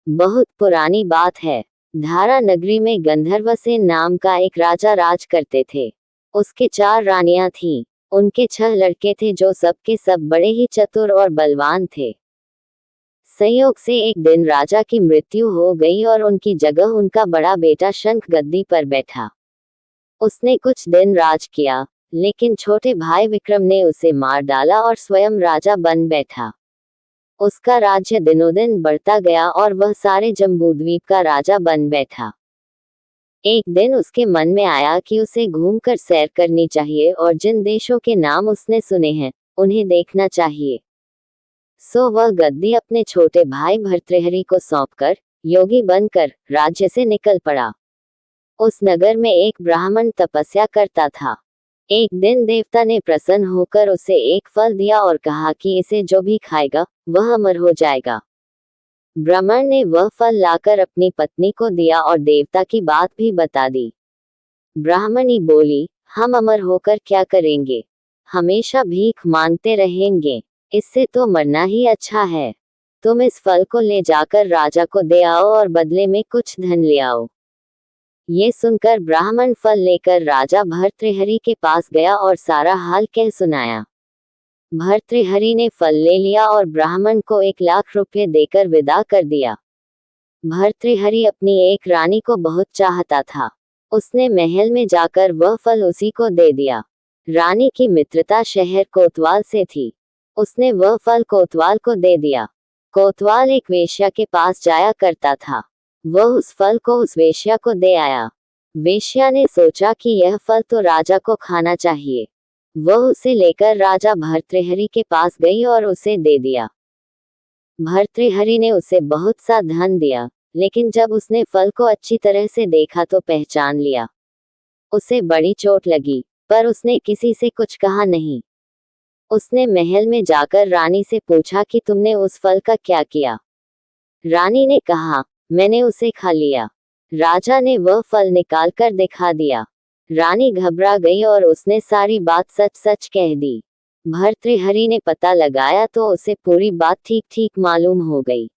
बहुत पुरानी बात है। धारा नगरी में गंधर्वसेन नाम का एक राजा राज करते थे। उसके 4 रानियां थीं। उनके 6 लड़के थे जो सब के सब बड़े ही चतुर और बलवान थे। संयोग से एक दिन राजा की मृत्यु हो गई और उनकी जगह उनका बड़ा बेटा शंख गद्दी पर बैठा। उसने कुछ दिन राज किया, लेकिन छोटे भाई विक्रम ने उसे मार डाला और स्वयं राजा बन बैठा। उसका राज्य दिनों-दिन बढ़ता गया और वह सारे जम्बूद्वीप का राजा बन बैठा। एक दिन उसके मन में आया कि उसे घूमकर सैर करनी चाहिए और जिन देशों के नाम उसने सुने हैं, उन्हें देखना चाहिए। सो वह गद्दी अपने छोटे भाई भर्तृहरि को सौंपकर, योगी बनकर, राज्य से निकल पड़ा। उस नगर में एक ब्राह्मण तपस्या करता था। एक दिन देवता ने प्रसन्न होकर उसे एक फल दिया और कहा कि इसे जो भी खाएगा, वह अमर हो जाएगा। ब्राह्मण ने वह फल लाकर अपनी पत्नी को दिया और देवता की बात भी बता दी। ब्राह्मणी बोली, हम अमर होकर क्या करेंगे? हमेशा भीख मांगते रहेंगे। इससे तो मरना ही अच्छा है। तुम इस फल को ले जाकर राजा को दे आओ और बदले में कुछ धन ले आओ। ये सुनकर ब्राह्मण फल लेकर राजा भर्तृहरि के पास गया और सारा हाल कह सुनाया। भर्तृहरि ने फल ले लिया और ब्राह्मण को 1 लाख रुपये देकर विदा कर दिया। भर्तृहरि अपनी एक रानी को बहुत चाहता था। उसने महल में जाकर वह फल उसी को दे दिया। रानी की मित्रता शहर कोतवाल से थी। उसने वह फल कोतवाल को दे दिया। कोतवाल एक वेश्या के पास जाया करता था। वह उस फल को उस वेश्या को दे आया। वेश्या ने सोचा कि यह फल तो राजा को खाना चाहिए। वह उसे लेकर राजा भर्तृहरि के पास गई और उसे दे दिया। भर्तृहरि ने उसे बहुत सा धन दिया, लेकिन जब उसने फल को अच्छी तरह से देखा तो पहचान लिया। उसे बड़ी चोट लगी, पर उसने किसी से कुछ कहा नहीं। उसने महल में जाकर रानी से पूछा कि तुमने उस फल का क्या किया? रानी ने कहा, मैंने उसे खा लिया। राजा ने वह फल निकालकर दिखा दिया। रानी घबरा गई और उसने सारी बात सच सच कह दी। भर्तृहरि ने पता लगाया तो उसे पूरी बात ठीक ठीक मालूम हो गई।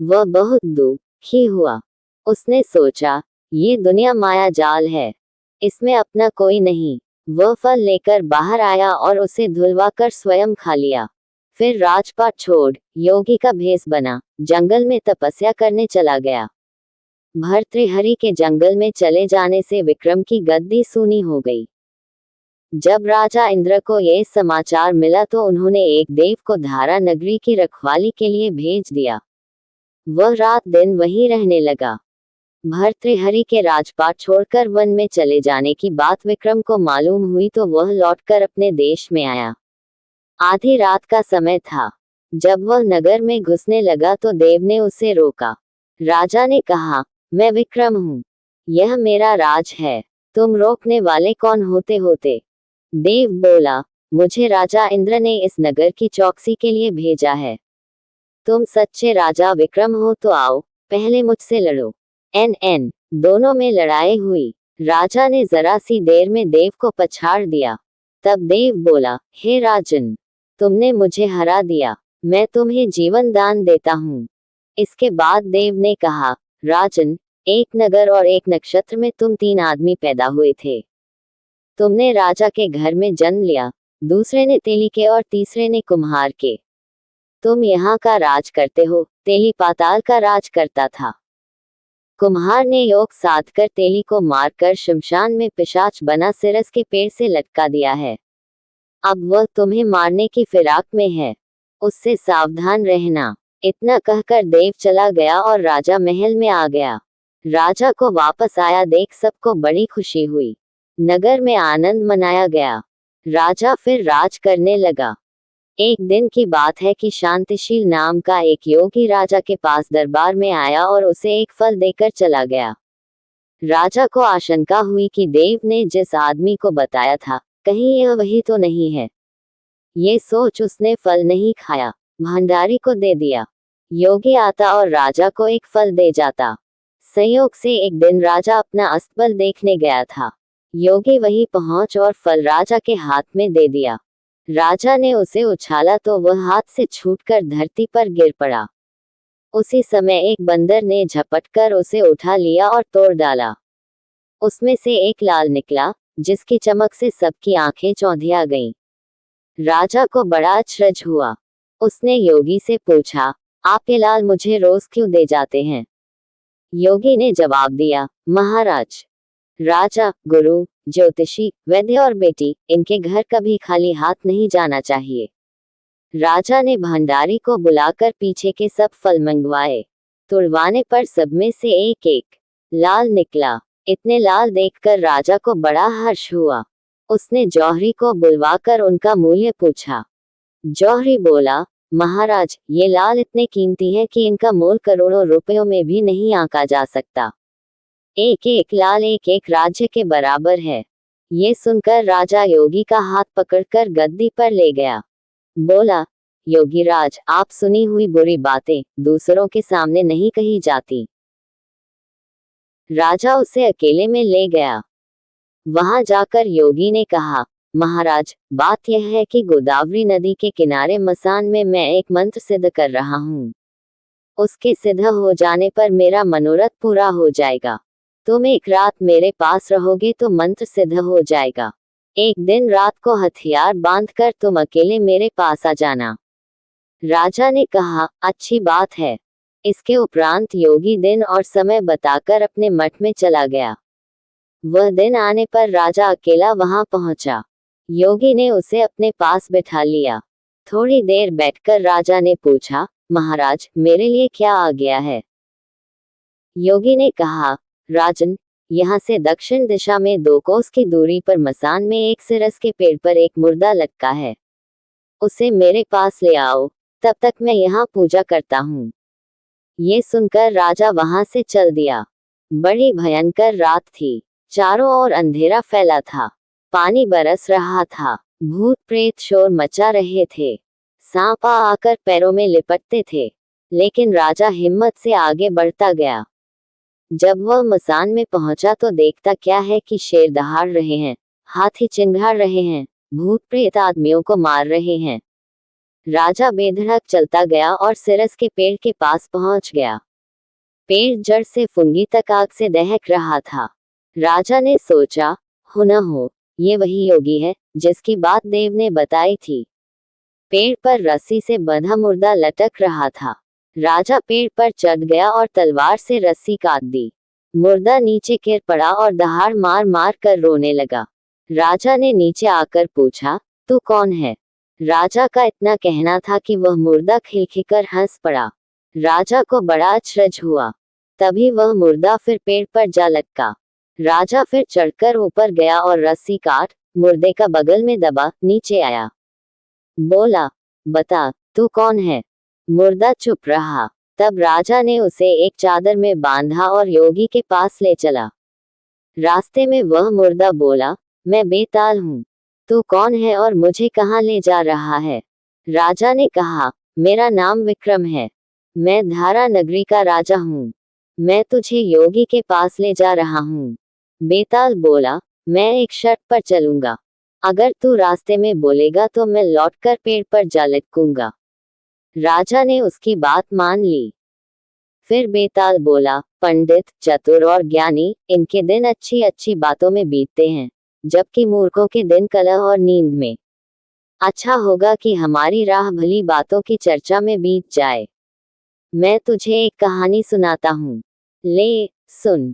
वह बहुत दुखी हुआ। उसने सोचा, ये दुनिया माया जाल है, इसमें अपना कोई नहीं। वह फल लेकर बाहर आया और उसे धुलवाकर स्वयं खा लिया। फिर राजपाट छोड़ योगी का भेष बना जंगल में तपस्या करने चला गया। भर्तृहरि के जंगल में चले जाने से विक्रम की गद्दी सूनी हो गई। जब राजा इंद्र को यह समाचार मिला तो उन्होंने एक देव को धारा नगरी की रखवाली के लिए भेज दिया। वह रात दिन वहीं रहने लगा। भर्तृहरि के राजपाट छोड़कर वन में चले जाने की बात विक्रम को मालूम हुई तो वह लौटकर अपने देश में आया। आधी रात का समय था। जब वह नगर में घुसने लगा तो देव ने उसे रोका। राजा ने कहा, मैं विक्रम हूँ। यह मेरा राज है। तुम रोकने वाले कौन होते? देव बोला, मुझे राजा इंद्र ने इस नगर की चौकसी के लिए भेजा है। तुम सच्चे राजा विक्रम हो तो आओ, पहले मुझसे लड़ो। एन दोनों में लड़ाई हुई। राजा ने जरा सी देर में देव को पछाड़ दिया। तब देव बोला, हे राजन, तुमने मुझे हरा दिया, मैं तुम्हें जीवन दान देता हूँ। इसके बाद देव ने कहा, राजन, एक नगर और एक नक्षत्र में तुम 3 आदमी पैदा हुए थे। तुमने राजा के घर में जन्म लिया, दूसरे ने तेली के और तीसरे ने कुम्हार के। तुम यहाँ का राज करते हो, तेली पाताल का राज करता था। कुम्हार ने योग साध कर तेली को मारकर शमशान में पिशाच बना सिरस के पेड़ से लटका दिया है। अब वह तुम्हें मारने की फिराक में है, उससे सावधान रहना। इतना कहकर देव चला गया और राजा महल में आ गया। राजा को वापस आया देख सबको बड़ी खुशी हुई। नगर में आनंद मनाया गया। राजा फिर राज करने लगा। एक दिन की बात है कि शांतिशील नाम का एक योगी राजा के पास दरबार में आया और उसे एक फल देकर चला गया। राजा को आशंका हुई कि देव ने जिस आदमी को बताया था, कहीं यह वही तो नहीं है। ये सोच उसने फल नहीं खाया, भंडारी को दे दिया। योगी आता और राजा को एक फल दे जाता। संयोग से एक दिन राजा अपना अस्तबल देखने गया था। योगी वहीं पहुंच और फल राजा के हाथ में दे दिया। राजा ने उसे उछाला तो वह हाथ से छूटकर धरती पर गिर पड़ा। उसी समय एक बंदर ने झपटकर उसे उठा लिया और तोड़ डाला। उसमें से एक लाल निकला, जिसकी चमक से सबकी आंखें चौंधिया गईं। राजा को बड़ा अचरज हुआ। उसने योगी से पूछा, आप ये लाल मुझे रोज क्यों दे जाते हैं? योगी ने जवाब दिया, महाराज, राजा, गुरु, ज्योतिषी, वैद्य और बेटी, इनके घर कभी खाली हाथ नहीं जाना चाहिए। राजा ने भंडारी को बुलाकर पीछे के सब फल मंगवाए। तुड़वाने पर सब में से एक एक लाल निकला। इतने लाल देखकर राजा को बड़ा हर्ष हुआ। उसने जौहरी को बुलवाकर उनका मूल्य पूछा। जौहरी बोला, महाराज, ये लाल इतने कीमती हैं कि इनका मोल करोड़ों रुपयों में भी नहीं आंका जा सकता। एक एक लाल एक एक राज्य के बराबर है। ये सुनकर राजा योगी का हाथ पकड़कर गद्दी पर ले गया। बोला, योगीराज, आप सुनी हुई बुरी बातें दूसरों के सामने नहीं कही जाती। राजा उसे अकेले में ले गया। वहां जाकर योगी ने कहा, महाराज, बात यह है कि गोदावरी नदी के किनारे मसान में मैं एक मंत्र सिद्ध कर रहा हूँ। उसके सिद्ध हो जाने पर मेरा मनोरथ पूरा हो जाएगा। तुम एक रात मेरे पास रहोगे तो मंत्र सिद्ध हो जाएगा। एक दिन रात को हथियार बांधकर तुम अकेले मेरे पास आ जाना। राजा ने कहा, अच्छी बात है। इसके उपरांत योगी दिन और समय बताकर अपने मठ में चला गया। वह दिन आने पर राजा अकेला वहां पहुंचा। योगी ने उसे अपने पास बिठा लिया। थोड़ी देर बैठकर राजा ने पूछा, महाराज, मेरे लिए क्या आ गया है? योगी ने कहा, राजन, यहाँ से दक्षिण दिशा में 2 कोस की दूरी पर मसान में एक सिरस के पेड़ पर एक मुर्दा लटका है। उसे मेरे पास ले आओ, तब तक मैं यहाँ पूजा करता हूँ। ये सुनकर राजा वहां से चल दिया। बड़ी भयंकर रात थी। चारों ओर अंधेरा फैला था। पानी बरस रहा था। भूत प्रेत शोर मचा रहे थे। सांप आकर पैरों में लिपटते थे। लेकिन राजा हिम्मत से आगे बढ़ता गया। जब वह मसान में पहुंचा तो देखता क्या है कि शेर दहाड़ रहे हैं, हाथी चिंगाड़ रहे हैं, भूत प्रेत आदमियों को मार रहे हैं। राजा बेधड़क चलता गया और सिरस के पेड़ के पास पहुंच गया। पेड़ जड़ से फुंगी तक आग से दहक रहा था। राजा ने सोचा, हो न हो, ये वही योगी है जिसकी बात देव ने बताई थी। पेड़ पर रस्सी से बंधा मुर्दा लटक रहा था। राजा पेड़ पर चढ़ गया और तलवार से रस्सी काट दी। मुर्दा नीचे गिर पड़ा और दहाड़ मार मार कर रोने लगा। राजा ने नीचे आकर पूछा, तू कौन है? राजा का इतना कहना था कि वह मुर्दा खिलखिलकर हंस पड़ा। राजा को बड़ा अचरज हुआ। तभी वह मुर्दा फिर पेड़ पर जा लटका। राजा फिर चढ़कर ऊपर गया और रस्सी काट मुर्दे का बगल में दबा नीचे आया। बोला, बता, तू कौन है? मुर्दा चुप रहा। तब राजा ने उसे एक चादर में बांधा और योगी के पास ले चला। रास्ते में वह मुर्दा बोला, मैं बेताल हूँ। तू कौन है और मुझे कहाँ ले जा रहा है? राजा ने कहा, मेरा नाम विक्रम है। मैं धारा नगरी का राजा हूँ। मैं तुझे योगी के पास ले जा रहा हूँ। बेताल बोला, मैं एक शर्त पर चलूंगा। अगर तू रास्ते में बोलेगा तो मैं लौटकर पेड़ पर जा लटकूंगा। राजा ने उसकी बात मान ली। फिर बेताल बोला, पंडित, चतुर और ज्ञानी, इनके दिन अच्छी अच्छी बातों में बीतते हैं, जबकि मूर्खों के दिन कलह और नींद में। अच्छा होगा कि हमारी राह भली बातों की चर्चा में बीत जाए। मैं तुझे एक कहानी सुनाता हूँ। ले सुन।